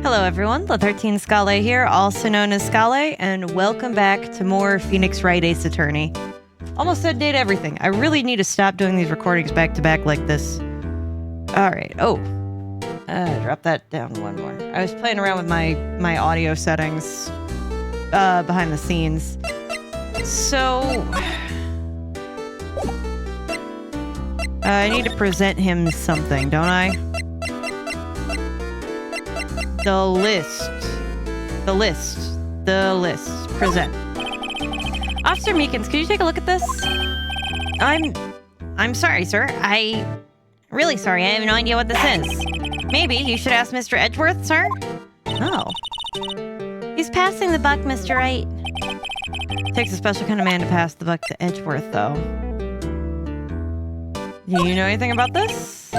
Hello everyone, the 13 Scale here, also known as Scale, and welcome back to more Phoenix Wright Ace Attorney. Almost said date everything. I really need to stop doing these recordings back to back like this. Alright, drop that down one more. I was playing around with my audio settings behind the scenes. So, I need to present him something, don't I? The list. Present. Officer Meekins, could you take a look at this? I'm sorry, sir. Really sorry. I have no idea what this is. Maybe you should ask Mr. Edgeworth, sir? Oh. He's passing the buck, Mr. Wright. Takes a special kind of man to pass the buck to Edgeworth, though. Do you know anything about this?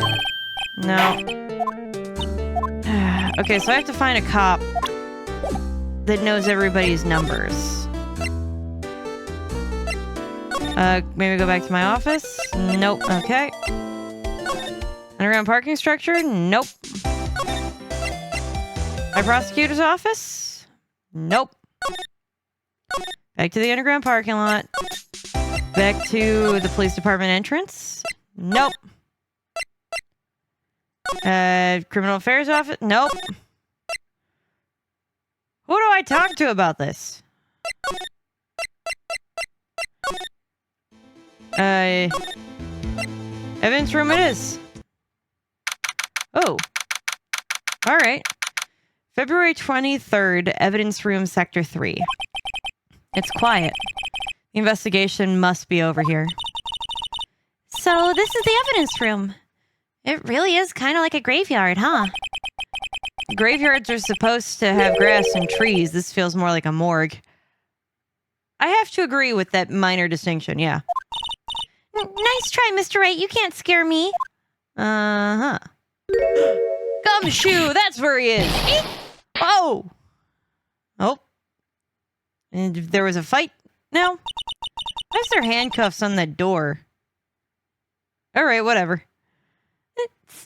No. Okay, so I have to find a cop that knows everybody's numbers. Maybe go back to my office? Nope. Okay. Underground parking structure? Nope. My prosecutor's office? Nope. Back to the underground parking lot. Back to the police department entrance? Nope. Criminal affairs office? Nope. Who do I talk to about this? Evidence room it is. Oh. Alright. February 23rd, evidence room sector 3. It's quiet. The investigation must be over here. So this is the evidence room. It really is kind of like a graveyard, huh? Graveyards are supposed to have grass and trees. This feels more like a morgue. I have to agree with that minor distinction, yeah. Nice try, Mr. Wright. You can't scare me. Uh-huh. Gumshoe! That's where he is! Oh! Oh. And there was a fight now? Why is there handcuffs on that door? Alright, whatever.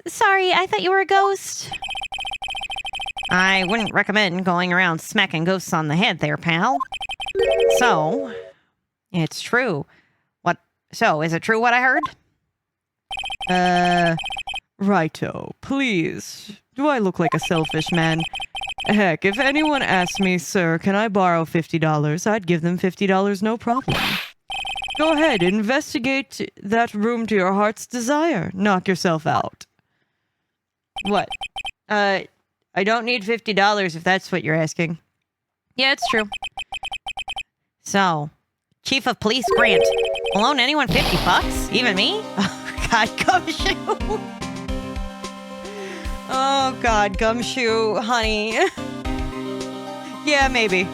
Sorry, I thought you were a ghost. I wouldn't recommend going around smacking ghosts on the head there, pal. So, it's true. What? So, is it true what I heard? Righto, please. Do I look like a selfish man? Heck, if anyone asked me, sir, can I borrow $50, I'd give them $50, no problem. Go ahead, investigate that room to your heart's desire. Knock yourself out. What? I don't need $50 if that's what you're asking. Yeah, it's true. So, Chief of Police Grant. Loan anyone $50? Even me? Oh, God, Gumshoe. Oh, God, Gumshoe, honey. Yeah, maybe.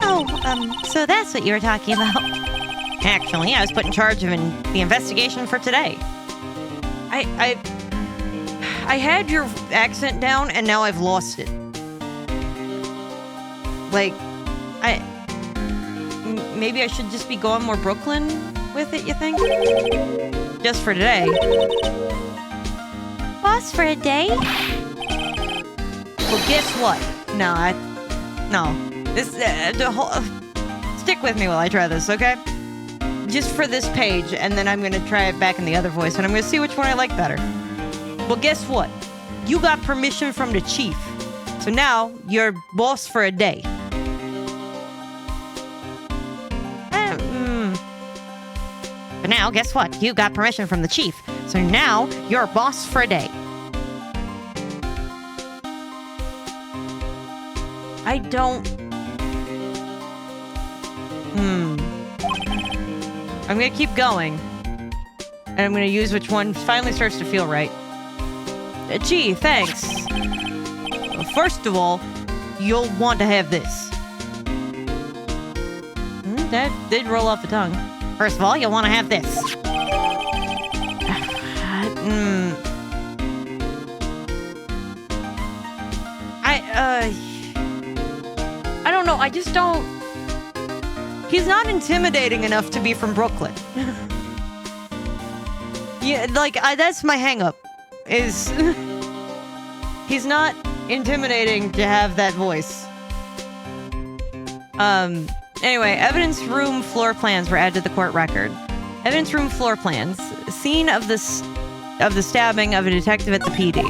Oh, so that's what you were talking about. Actually, I was put in charge of the investigation for today. I had your accent down, and now I've lost it. Like, maybe I should just be going more Brooklyn with it, you think? Just for today. Boss for a day? Well, guess what? No. This, stick with me while I try this, okay? Just for this page, and then I'm gonna try it back in the other voice, and I'm gonna see which one I like better. Well, guess what? You got permission from the chief. So now, you're boss for a day. But now, guess what? You got permission from the chief. So now, you're boss for a day. I don't... I'm gonna keep going. And I'm gonna use which one finally starts to feel right. Gee, thanks. Well, first of all, you'll want to have this. That did roll off the tongue. First of all, you'll want to have this. I don't know. I just don't... He's not intimidating enough to be from Brooklyn. Yeah, like, that's my hang-up. Is... He's not intimidating to have that voice. Anyway, evidence room floor plans were added to the court record. Evidence room floor plans. Scene of the stabbing of a detective at the PD.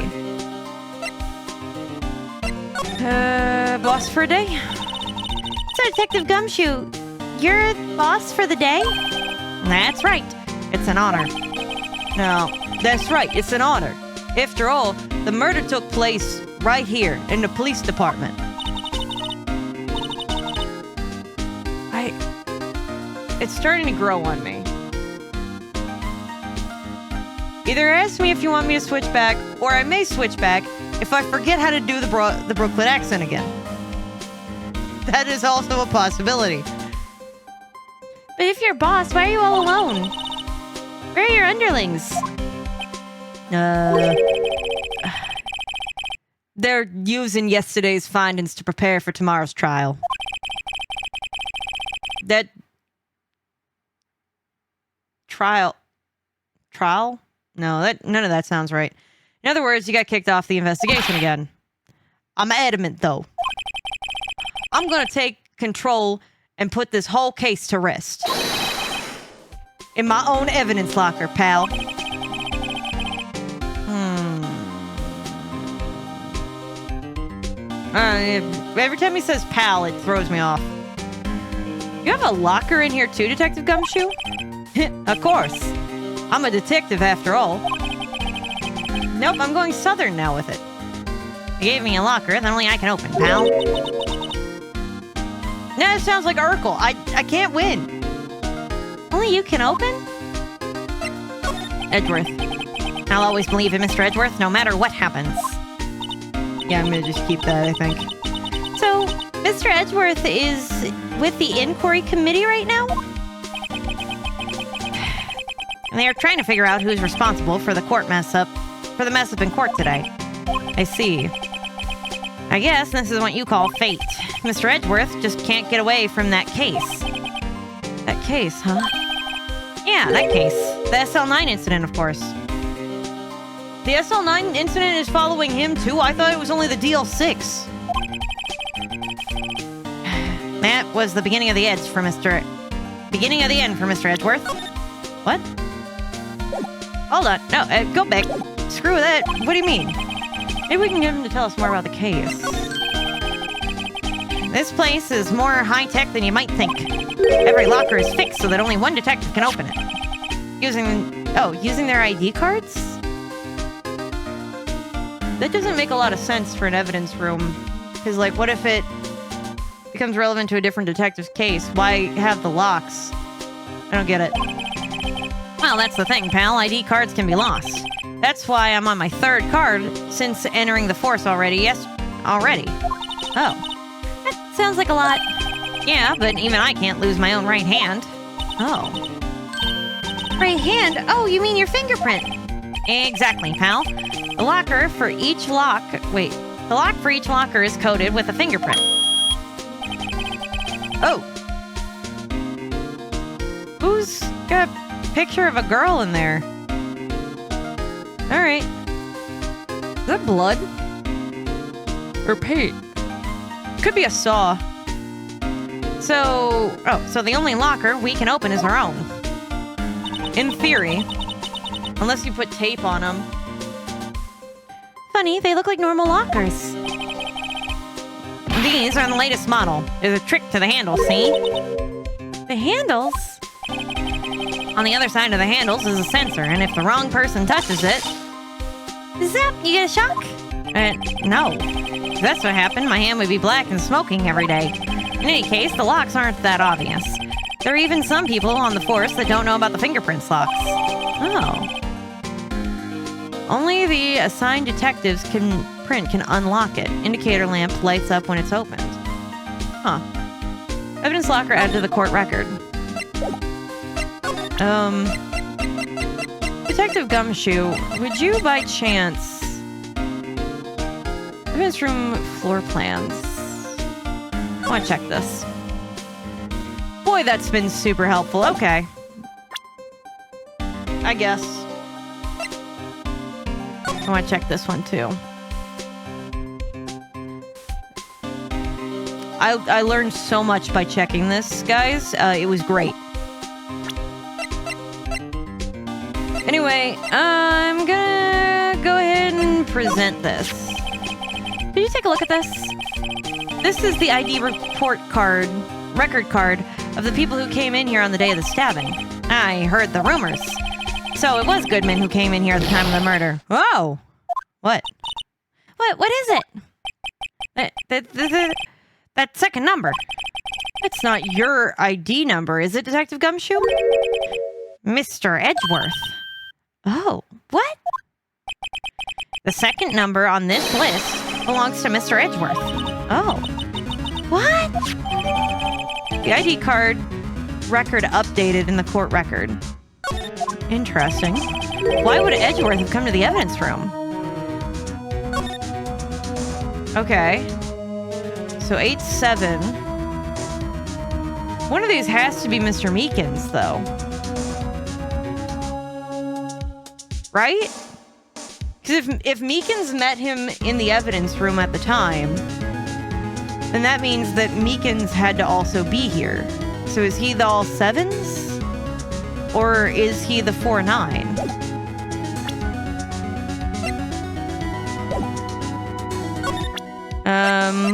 Boss for a day? So, Detective Gumshoe, you're boss for the day? That's right. It's an honor. No, that's right. It's an honor. After all, the murder took place right here in the police department. It's starting to grow on me. Either ask me if you want me to switch back, or I may switch back if I forget how to do the Brooklyn accent again. That is also a possibility. But if you're boss, why are you all alone? Where are your underlings? They're using yesterday's findings to prepare for tomorrow's trial. That... Trial? No, none of that sounds right. In other words, you got kicked off the investigation again. I'm adamant, though. I'm gonna take control and put this whole case to rest. In my own evidence locker, pal. Every time he says pal, it throws me off. You have a locker in here too, Detective Gumshoe? Of course. I'm a detective after all. Nope, I'm going southern now with it. You gave me a locker that only I can open, pal. Nah, it sounds like Urkel. I can't win. Only you can open? Edgeworth. I'll always believe in Mr. Edgeworth, no matter what happens. Yeah, I'm gonna just keep that, I think. So, Mr. Edgeworth is with the inquiry committee right now? And they are trying to figure out who's responsible for the mess up in court today. I see. I guess this is what you call fate. Mr. Edgeworth just can't get away from that case. That case, huh? Yeah, that case. The SL9 incident, of course. The SL9 incident is following him, too? I thought it was only the DL6. That was the beginning of the end for Mr. Edgeworth. What? Hold on. No, go back. Screw that. What do you mean? Maybe we can get him to tell us more about the case. This place is more high-tech than you might think. Every locker is fixed so that only one detective can open it. Using their ID cards? That doesn't make a lot of sense for an evidence room. Because, like, what if it becomes relevant to a different detective's case? Why have the locks? I don't get it. Well, that's the thing, pal. ID cards can be lost. That's why I'm on my third card since entering the force already. Oh. That sounds like a lot. Yeah, but even I can't lose my own right hand. Oh. Right hand? Oh, you mean your fingerprint? Exactly, pal. The lock for each locker is coded with a fingerprint. Oh. Who's got a picture of a girl in there? Alright. Is that blood? Or paint? Could be a saw. So the only locker we can open is our own. In theory. Unless you put tape on them. Funny, they look like normal lockers. These are the latest model. There's a trick to the handles, see? The handles? On the other side of the handles is a sensor, and if the wrong person touches it... Zap! You get a shock? No. If that's what happened, my hand would be black and smoking every day. In any case, the locks aren't that obvious. There are even some people on the force that don't know about the fingerprints locks. Oh. Only the assigned detectives can unlock it. Indicator lamp lights up when it's opened. Huh. Evidence locker added to the court record. Detective Gumshoe, would you by chance... Evidence room floor plans. I want to check this. Boy, that's been super helpful. Okay. I guess. I want to check this one too. I learned so much by checking this, guys. It was great. Anyway, I'm gonna go ahead and present this. Did you take a look at this? This is the ID record card of the people who came in here on the day of the stabbing. I heard the rumors. So it was Goodman who came in here at the time of the murder. Oh! What? What is it? That second number. That's not your ID number, is it, Detective Gumshoe? Mr. Edgeworth. Oh, what? The second number on this list belongs to Mr. Edgeworth. Oh. What? The ID card record updated in the court record. Interesting. Why would Edgeworth have come to the evidence room? Okay. So 8-7. One of these has to be Mr. Meekins, though. Right? Because if Meekins met him in the evidence room at the time, then that means that Meekins had to also be here. So is he the all sevens? Or is he the 4-9?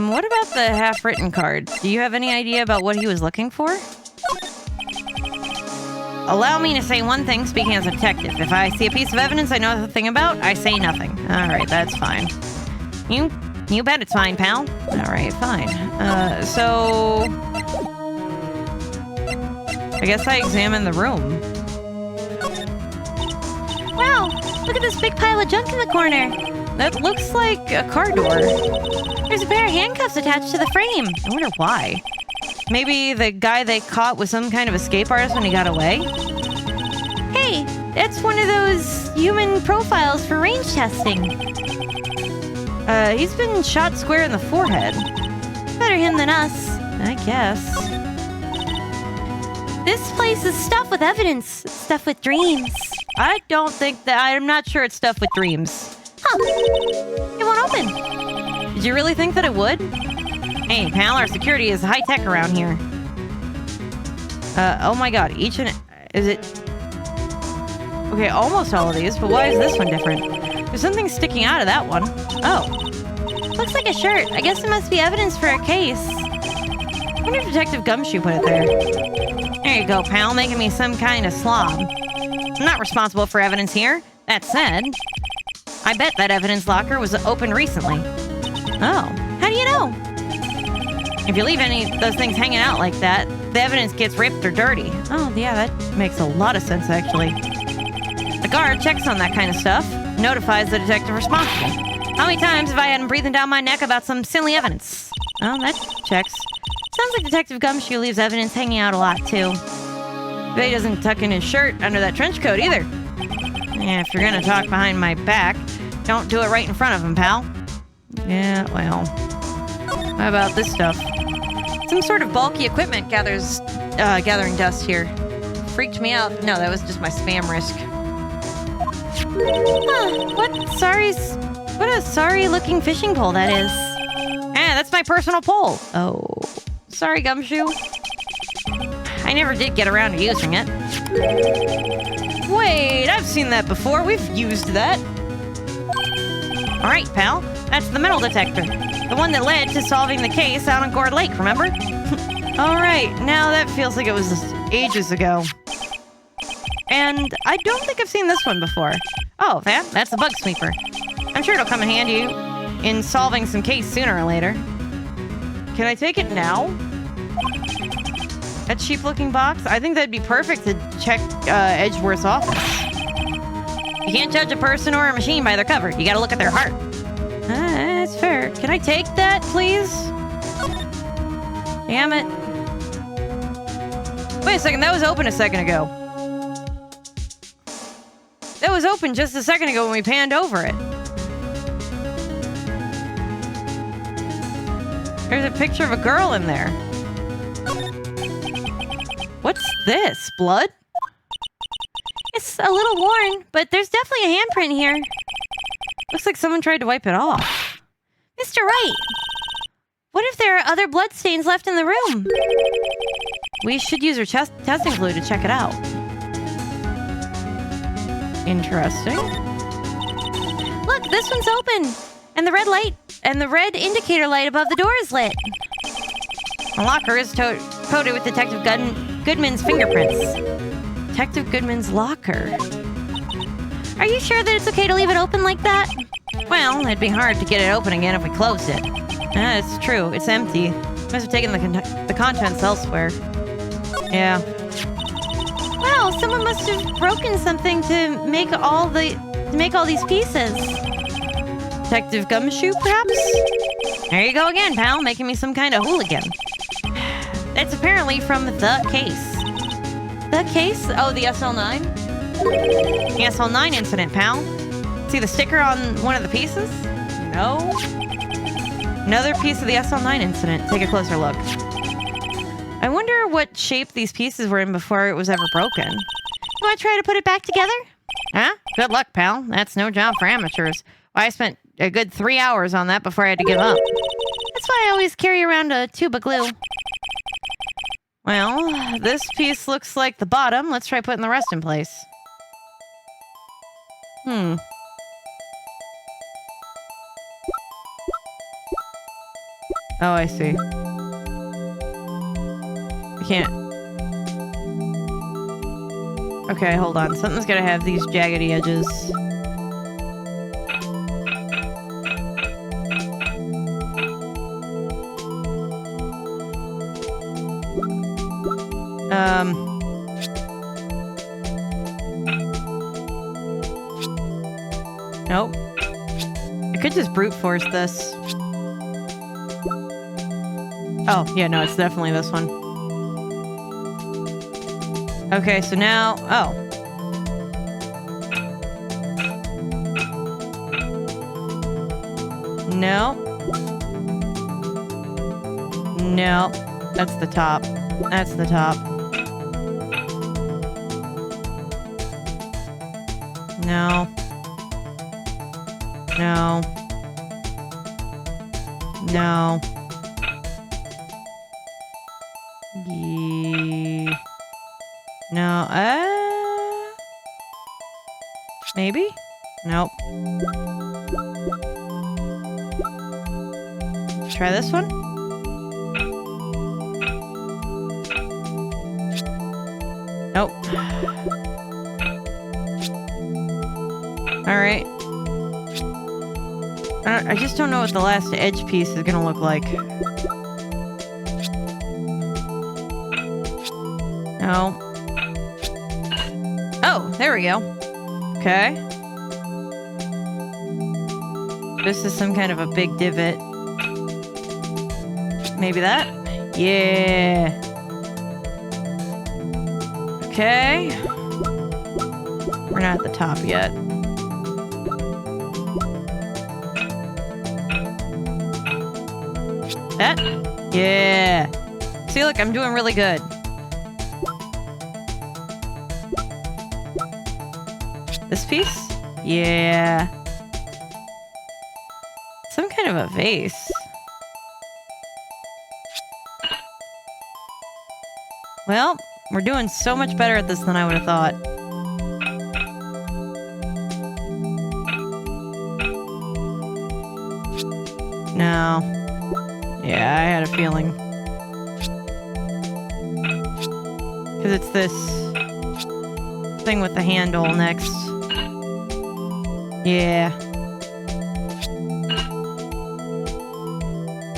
What about the half-written card? Do you have any idea about what he was looking for? Allow me to say one thing speaking as a detective. If I see a piece of evidence I know nothing about, I say nothing. Alright, that's fine. You bet it's fine, pal. Alright, fine. So... I guess I examined the room. Wow, look at this big pile of junk in the corner. That looks like a car door. There's a pair of handcuffs attached to the frame. I wonder why. Maybe the guy they caught was some kind of escape artist when he got away? Hey, that's one of those human profiles for range testing. He's been shot square in the forehead. Better him than us. I guess. This place is stuffed with evidence. Stuffed with dreams. I don't think that... I'm not sure it's stuffed with dreams. Huh. It won't open. Did you really think that it would? Hey, pal, our security is high-tech around here. Oh my god, each and... Is it... Okay, almost all of these, but why is this one different? There's something sticking out of that one. Oh. Looks like a shirt. I guess it must be evidence for a case. I wonder if Detective Gumshoe put it there. There you go, pal, making me some kind of slob. I'm not responsible for evidence here. That said, I bet that evidence locker was opened recently. Oh. How do you know? If you leave any of those things hanging out like that, the evidence gets ripped or dirty. Oh, yeah, that makes a lot of sense, actually. The guard checks on that kind of stuff, notifies the detective responsible. How many times have I had him breathing down my neck about some silly evidence? Oh, that checks. Sounds like Detective Gumshoe leaves evidence hanging out a lot, too. But he doesn't tuck in his shirt under that trench coat, either. Yeah, if you're gonna talk behind my back, don't do it right in front of him, pal. Yeah, well... How about this stuff? Some sort of bulky equipment gathering dust here. Freaked me out. No, that was just my spam risk. Huh, what a sorry-looking fishing pole that is. Ah, that's my personal pole. Oh, sorry, Gumshoe. I never did get around to using it. Wait, I've seen that before. We've used that. All right, pal. That's the metal detector. The one that led to solving the case out on Gourd Lake, remember? All right, now that feels like it was ages ago. And I don't think I've seen this one before. Oh, that's a bug sweeper. I'm sure it'll come in handy in solving some case sooner or later. Can I take it now? A cheap-looking box? I think that'd be perfect to check Edgeworth's office. You can't judge a person or a machine by their cover. You gotta look at their heart. That's fair. Can I take that, please? Damn it. Wait a second, that was open a second ago. That was open just a second ago when we panned over it. There's a picture of a girl in there. What's this? Blood? It's a little worn, but there's definitely a handprint here. Looks like someone tried to wipe it off. Mr. Wright, what if there are other bloodstains left in the room. We should use our testing fluid to check it out. Interesting. Look, this one's open. And the red indicator light above the door is lit. The locker is coated with Detective Goodman's fingerprints. Detective Goodman's locker. Are you sure that it's okay to leave it open like that? Well, it'd be hard to get it open again if we closed it. It's true. It's empty. Must have taken the contents elsewhere. Yeah. Wow, someone must have broken something to make all these pieces. Detective Gumshoe, perhaps? There you go again, pal, making me some kind of hooligan. It's apparently from the case. The case? Oh, the SL9? The SL9 incident, pal. See the sticker on one of the pieces? No. Another piece of the SL9 incident. Take a closer look. I wonder what shape these pieces were in before it was ever broken. You want to try to put it back together? Huh? Good luck, pal. That's no job for amateurs. I spent a good 3 hours on that before I had to give up. That's why I always carry around a tube of glue. Well, this piece looks like the bottom. Let's try putting the rest in place. Oh, I see. I can't. Okay, hold on. Something's gotta have these jaggedy edges. Nope. I could just brute force this. Oh, yeah, no, it's definitely this one. Okay, so now... Oh. No. No. That's the top. That's the top. No. No. No. No. Maybe? Nope. Try this one. Nope. Alright. I just don't know what the last edge piece is gonna look like. No. Oh, there we go. Okay. This is some kind of a big divot. Maybe that? Yeah. Okay. We're not at the top yet. That? Yeah. See, look, I'm doing really good. This piece? Yeah. Some kind of a vase. Well, we're doing so much better at this than I would have thought. No. Yeah, I had a feeling. Because it's this thing with the handle next. Yeah.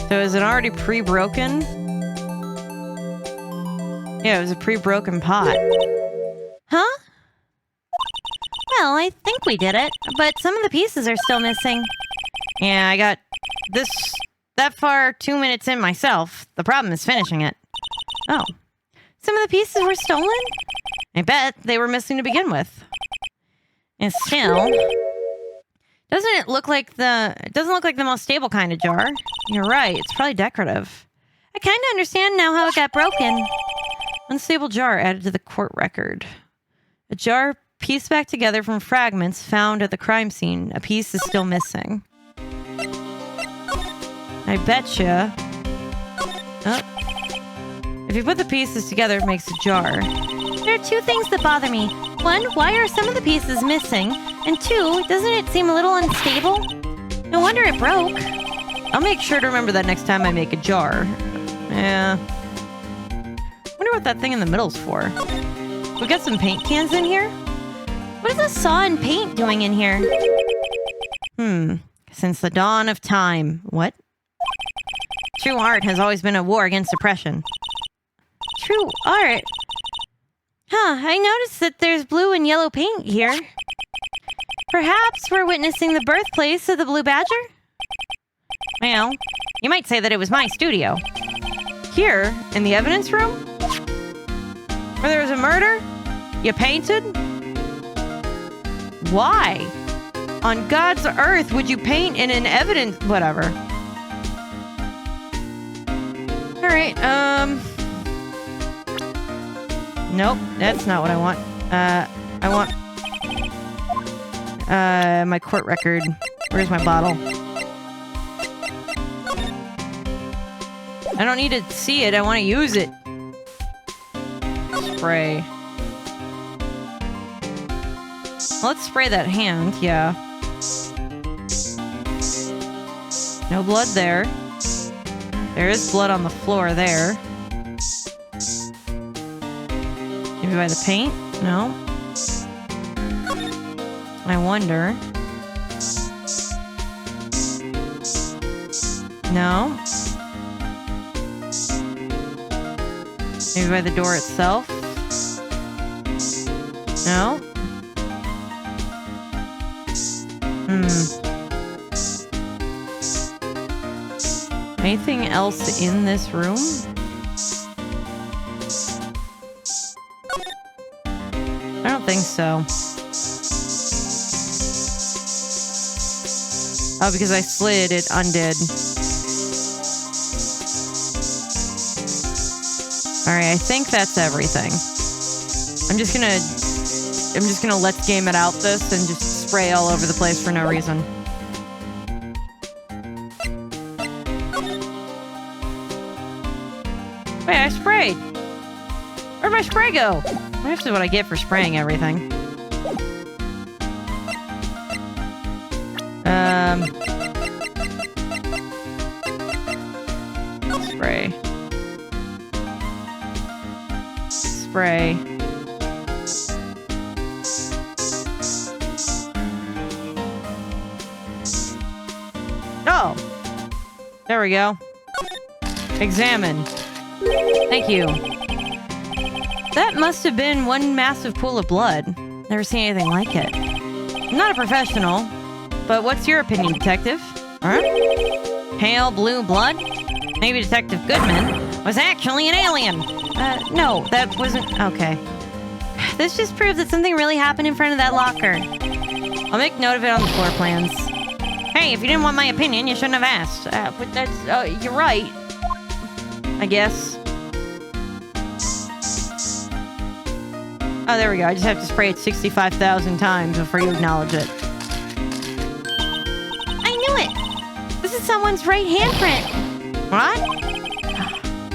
So is it already pre-broken? Yeah, it was a pre-broken pot. Huh? Well, I think we did it, but some of the pieces are still missing. Yeah, I got that far 2 minutes in myself. The problem is finishing it. Oh. Some of the pieces were stolen? I bet they were missing to begin with. And still... Doesn't it look like it doesn't look like the most stable kind of jar. You're right, it's probably decorative. I kind of understand now how it got broken. Unstable jar added to the court record. A jar pieced back together from fragments found at the crime scene. A piece is still missing. I betcha Oh. If you put the pieces together, it makes a jar. There are two things that bother me. One, why are some of the pieces missing? And two, doesn't it seem a little unstable? No wonder it broke. I'll make sure to remember that next time I make a jar. Yeah. Wonder what that thing in the middle's for. We got some paint cans in here? What is a saw and paint doing in here? Since the dawn of time. What? True art has always been a war against oppression. True art? Huh, I noticed that there's blue and yellow paint here. Perhaps we're witnessing the birthplace of the Blue Badger? Well, you might say that it was my studio. Here, in the evidence room? Where there was a murder? You painted? Why? On God's earth would you paint in an evidence... Whatever. Alright, Nope, that's not what I want. I want... my court record. Where's my bottle? I don't need to see it, I want to use it. Spray. Let's spray that hand, yeah. No blood there. There is blood on the floor there. Maybe by the paint? No. I wonder. No. Maybe by the door itself? No. Anything else in this room? I don't think so. Oh, because I slid, it undid. Alright, I think that's everything. I'm just gonna let's game it out this and just spray all over the place for no reason. Wait, I sprayed! Where'd my spray go? That's what I get for spraying everything. Spray. Spray. Oh! There we go. Examine. Thank you. That must have been one massive pool of blood. Never seen anything like it. I'm not a professional, but what's your opinion, Detective? Huh? Pale blue blood? Maybe Detective Goodman was actually an alien. No, that wasn't... Okay. This just proves that something really happened in front of that locker. I'll make note of it on the floor plans. Hey, if you didn't want my opinion, you shouldn't have asked. But that's... you're right. I guess. Oh, there we go. I just have to spray it 65,000 times before you acknowledge it. I knew it! This is someone's right handprint! What?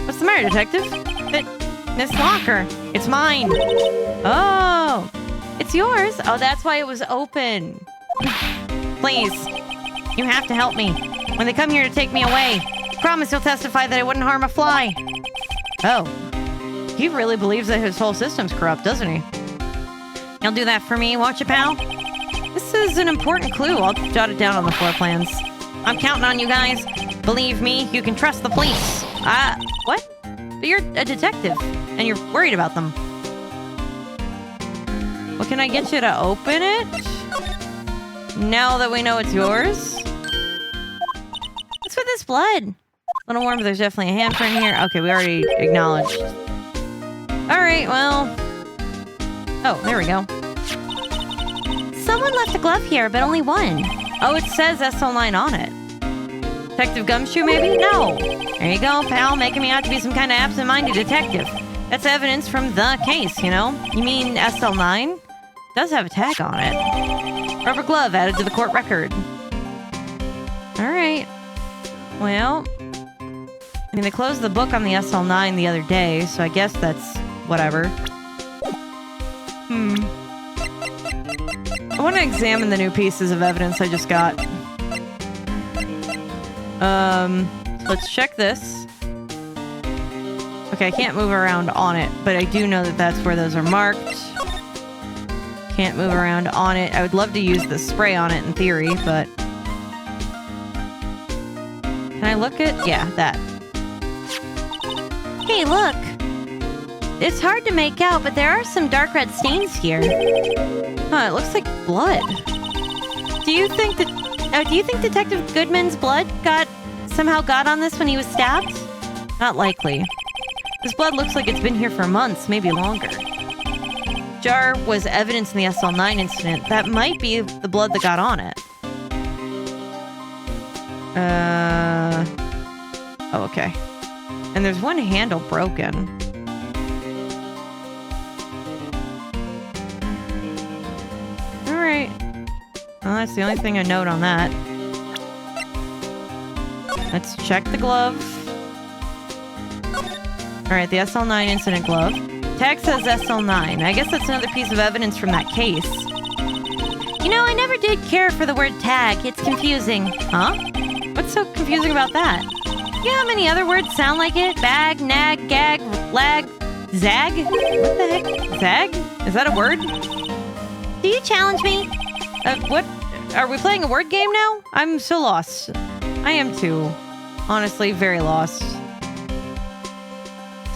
What's the matter, Detective? This locker. It's mine. Oh. It's yours? Oh, that's why it was open. Please. You have to help me. When they come here to take me away, promise you'll testify that I wouldn't harm a fly. Oh. He really believes that his whole system's corrupt, doesn't he? You'll do that for me, won't you, pal? This is an important clue. I'll jot it down on the floor plans. I'm counting on you guys. Believe me, you can trust the police. What? But you're a detective, and you're worried about them. Well, can I get you to open it? Now that we know it's yours? What's with this blood? A little warm, but there's definitely a handprint here. Okay, we already acknowledged. Alright, well... Oh, there we go. Someone left a glove here, but only one. Oh, it says SL9 on it. Detective Gumshoe, maybe? No. There you go, pal, making me out to be some kind of absent-minded detective. That's evidence from the case, you know? You mean SL9? Does have a tag on it. Rubber glove added to the court record. Alright. Well... I mean, they closed the book on the SL9 the other day, so I guess that's whatever. I want to examine the new pieces of evidence I just got. Let's check this. Okay, I can't move around on it, but I do know that that's where those are marked. Can't move around on it. I would love to use the spray on it in theory, but... Can I look at... Yeah, that. Hey, look! It's hard to make out, but there are some dark red stains here. Huh, it looks like blood. Do you think Detective Goodman's blood somehow got on this when he was stabbed? Not likely. This blood looks like it's been here for months, maybe longer. Jar was evidence in the SL9 incident. That might be the blood that got on it. Oh, okay. And there's one handle broken. Alright. Well, that's the only thing I note on that. Let's check the glove. Alright, the SL9 incident glove. Tag says SL9. I guess that's another piece of evidence from that case. You know, I never did care for the word tag. It's confusing. Huh? What's so confusing about that? You know how many other words sound like it? Bag, nag, gag, lag, zag? What the heck? Zag? Is that a word? Do you challenge me? What? Are we playing a word game now? I'm so lost. I am too. Honestly, very lost.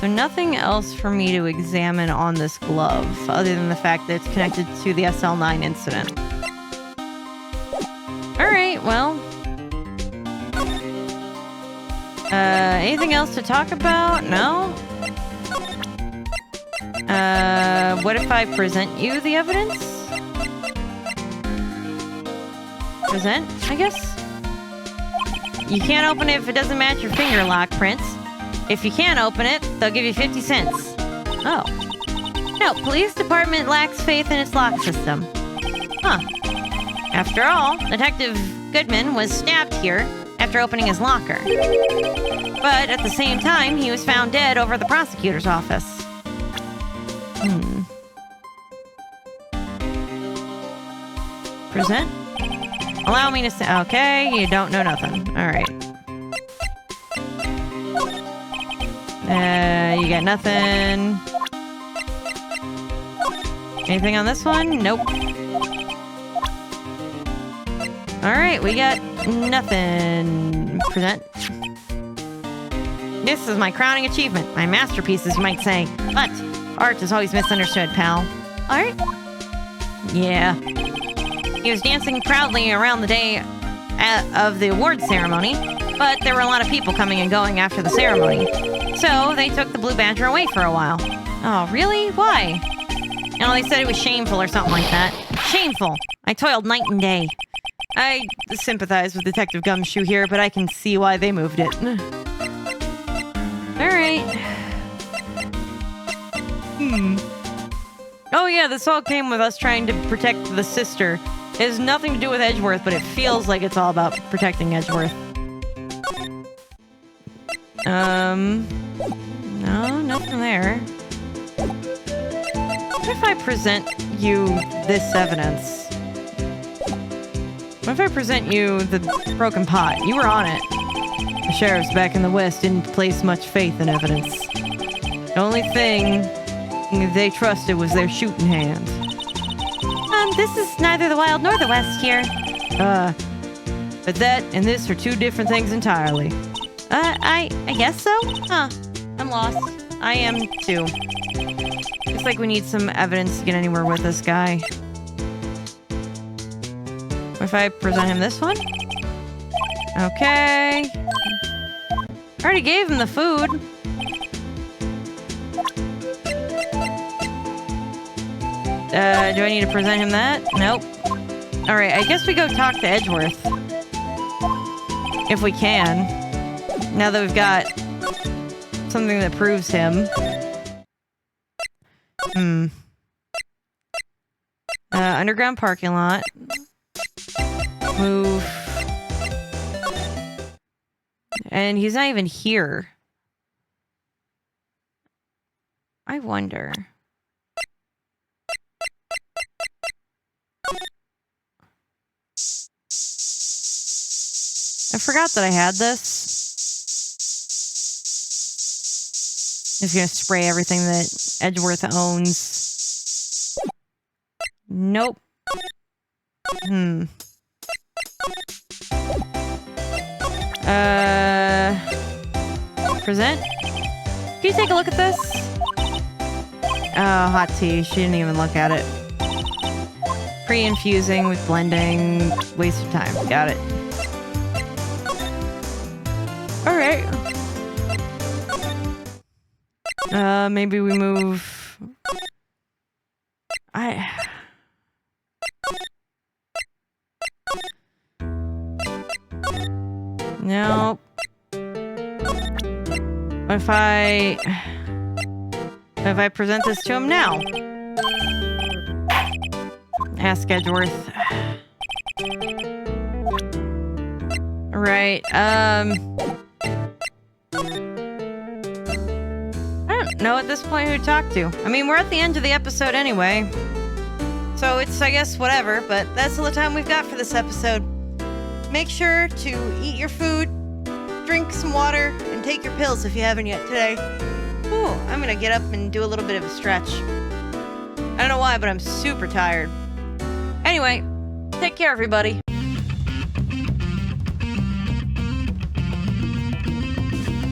So nothing else for me to examine on this glove, other than the fact that it's connected to the SL9 incident. Alright, well... anything else to talk about? No? What if I present you the evidence? Present, I guess? You can't open it if it doesn't match your finger lock prints. If you can't open it, they'll give you 50 cents. Oh. No, police department lacks faith in its lock system. Huh. After all, Detective Goodman was stabbed here after opening his locker. But at the same time, he was found dead over at the prosecutor's office. Present? Allow me to say... Okay, you don't know nothing. Alright. You got nothing. Anything on this one? Nope. Alright, we got nothing. Present. This is my crowning achievement. My masterpiece, as you might say. But art is always misunderstood, pal. Art? Yeah. He was dancing proudly around the day of the award ceremony, but there were a lot of people coming and going after the ceremony. So they took the Blue Badger away for a while. Oh, really? Why? You know, they said it was shameful or something like that. Shameful. I toiled night and day. I sympathize with Detective Gumshoe here, but I can see why they moved it. Alright. Oh yeah, this all came with us trying to protect the sister. It has nothing to do with Edgeworth, but it feels like it's all about protecting Edgeworth. No, nothing there. What if I present you this evidence? What if I present you the broken pot? You were on it. The sheriffs back in the West didn't place much faith in evidence. The only thing they trusted was their shooting hand. This is neither the Wild nor the West here. But that and this are two different things entirely. I guess so? Huh. I'm lost. I am too. Looks like we need some evidence to get anywhere with this guy. What if I present him this one? Okay. I already gave him the food. Do I need to present him that? Nope. Alright, I guess we go talk to Edgeworth. If we can. Now that we've got something that proves him. Underground parking lot. Move. And he's not even here. I wonder. I forgot that I had this. Just gonna spray everything that Edgeworth owns. Nope. Present? Can you take a look at this? Oh, hot tea. She didn't even look at it. Pre-infusing with blending. Waste of time. Got it. Alright. Maybe we move... Nope. What if I present this to him now? Ask Edgeworth. Right, I don't know at this point who to talk to. I mean, we're at the end of the episode anyway. So it's, I guess, whatever, but that's all the time we've got for this episode. Make sure to eat your food, drink some water, and take your pills if you haven't yet today. Ooh, I'm gonna get up and do a little bit of a stretch. I don't know why, but I'm super tired. Anyway, take care, everybody.